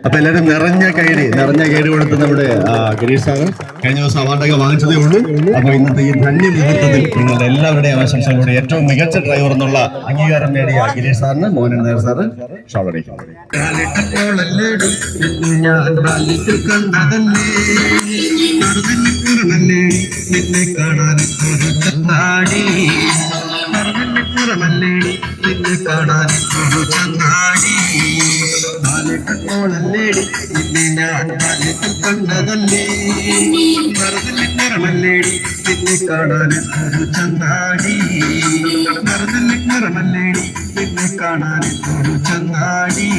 അപ്പൊ എല്ലാവരും നിറഞ്ഞ കൈഡി കൊടുത്ത് നമ്മുടെ ഗിരീഷ് സാറ് കഴിഞ്ഞ ദിവസം അവാർഡൊക്കെ വാങ്ങിച്ചതേ ഉള്ളൂ. അപ്പൊ ഇന്നത്തെ ഈ ധന്യ മുഹൂർത്തത്തിൽ നിങ്ങളുടെ എല്ലാവരുടെയും ആശംസകളോടെ ഏറ്റവും മികച്ച ഡ്രൈവർ എന്നുള്ള അംഗീകാരം നേടിയ ഗിരീഷ് സാറിന് മോഹൻ നായർ സാറ് ഷോളടിക്കും. നിന്നെ കാണാൻ ഒരു ചങ്ങാടി നിന്നെ കാണാൻ ഒരു ചങ്ങാടി നാലിട്ടോളല്ലേടി നിന്നെ ഞാൻ നാലിട്ട് കണ്ടതല്ലേ നിറമല്ലേടി നിന്നെ കാണാൻ ഒരു ചങ്ങാടി നിറമല്ലേടി നിന്നെ കാണാൻ ഒരു ചങ്ങാടി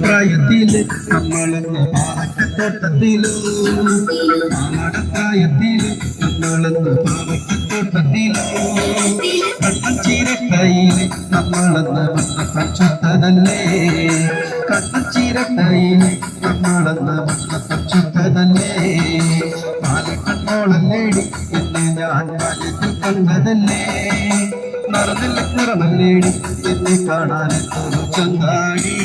പ്രായത്തില് നമ്മളെന്ന് പാവക്കത്തോട്ടത്തില് പ്രായത്തില് നമ്മളെന്ന് പാവക്കത്തോട്ടത്തില് കണ്ണച്ചീരക്കയില് നമ്മളെന്ന് മണ്ണപ്പച്ചുത്തതല്ലേ കണ്ണച്ചീരക്കയില് നമ്മളെന്ന് മണ്ണപ്പച്ചുത്തതല്ലേ പാലക്കണ്ണോളല്ലേടി എന്നെ ഞാൻ പാലത്തിൽ കണ്ടതല്ലേ നിറമല്ലേടി എന്നെ കാണാൻ ഒരു ചങ്ങാടി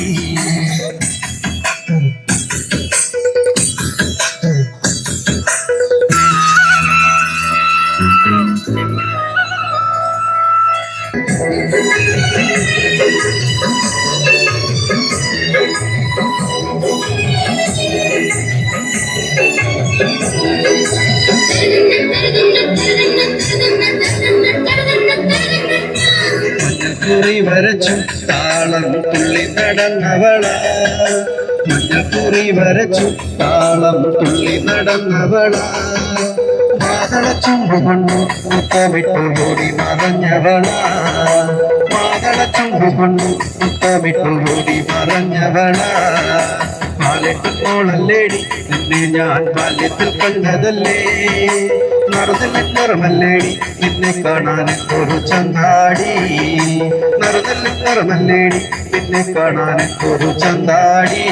മഞ്ഞക്കുറി വരച്ചു താളം തുള്ളി നടന്നവള മഞ്ഞക്കുറി വരച്ചു താളം തുള്ളി നടന്നവള മാതളച്ചുണ്ടുകൊണ്ടു മുത്തമിട്ടു ഓടി മറഞ്ഞവള മാതളച്ചുണ്ടുകൊണ്ടു മുത്തമിട്ടു ഓടി മറഞ്ഞവള പാലിട്ടോളല്ലേടി നിന്നെ ഞാൻ ബാല്യത്തിൽ കണ്ടതല്ലേ നിറമല്ലേടി നിന്നെ കാണാൻ ഒരു ചങ്ങാടി നിറമല്ലേടി നിന്നെ കാണാൻ ഒരു ചങ്ങാടി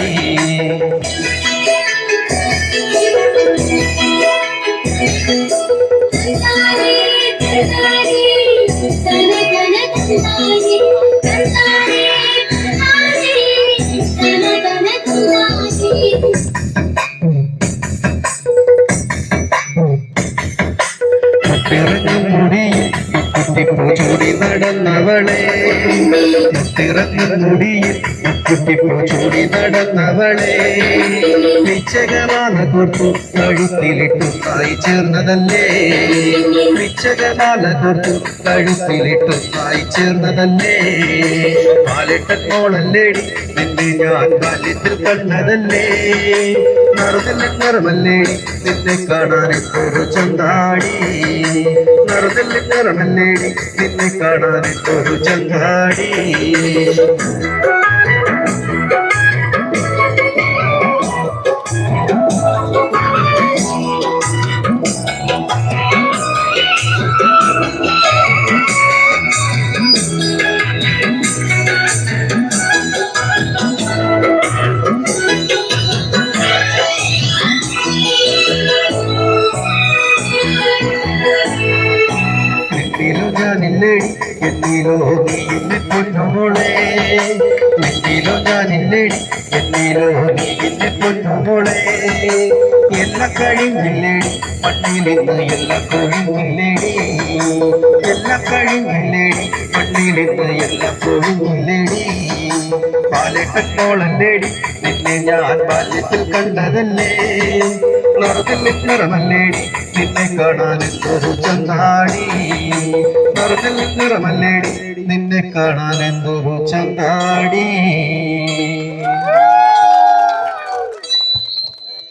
ചൂടി നടന്നവളെ മുടിയിൽ ചൂടി നടന്നവളെ പിച്ചകമാല കോർത്തു കഴുത്തിലിട്ടു തായി ചേർന്നതല്ലേ പിച്ചകമാല കോർത്തു കഴുത്തിലിട്ടു തായി ചേർന്നതല്ലേ പാലിട്ടോളല്ലേടി നിന്നെ ഞാൻ ബാല്യത്തിൽ കണ്ടതല്ലേ നിറമല്ലേടി നിന്നെ കാണാൻ ഒരു ചങ്ങാടി നിറമല്ലേടി നിന്നെ കാണാൻ ഒരു ചങ്ങാടി എന്നിലോ നീ എന്നെ പൊന്നുമോളെ എന്നിലോ ഞാനില്ലേടി എന്നിലോ നീ എന്നെ പൊന്നുമോളെ എല്ലാം കഴിഞ്ഞില്ലേടി മണ്ണിലിന്ന് എല്ലാം കൊഴിഞ്ഞില്ലേടി എല്ലാം കഴിഞ്ഞില്ലേടി മണ്ണിലിന്ന് എല്ലാം കൊഴിഞ്ഞില്ലേടി പാലിട്ടോളല്ലേടി നിന്നെ ഞാൻ ബാല്യത്തിൽ കണ്ടതല്ലേ നിറമല്ലേടി നിന്നെ കാണാൻ ഒരു ചങ്ങാടി നിറമല്ലേടി നിന്നെ കാണാൻ എന്തൊരു ചങ്ങാടി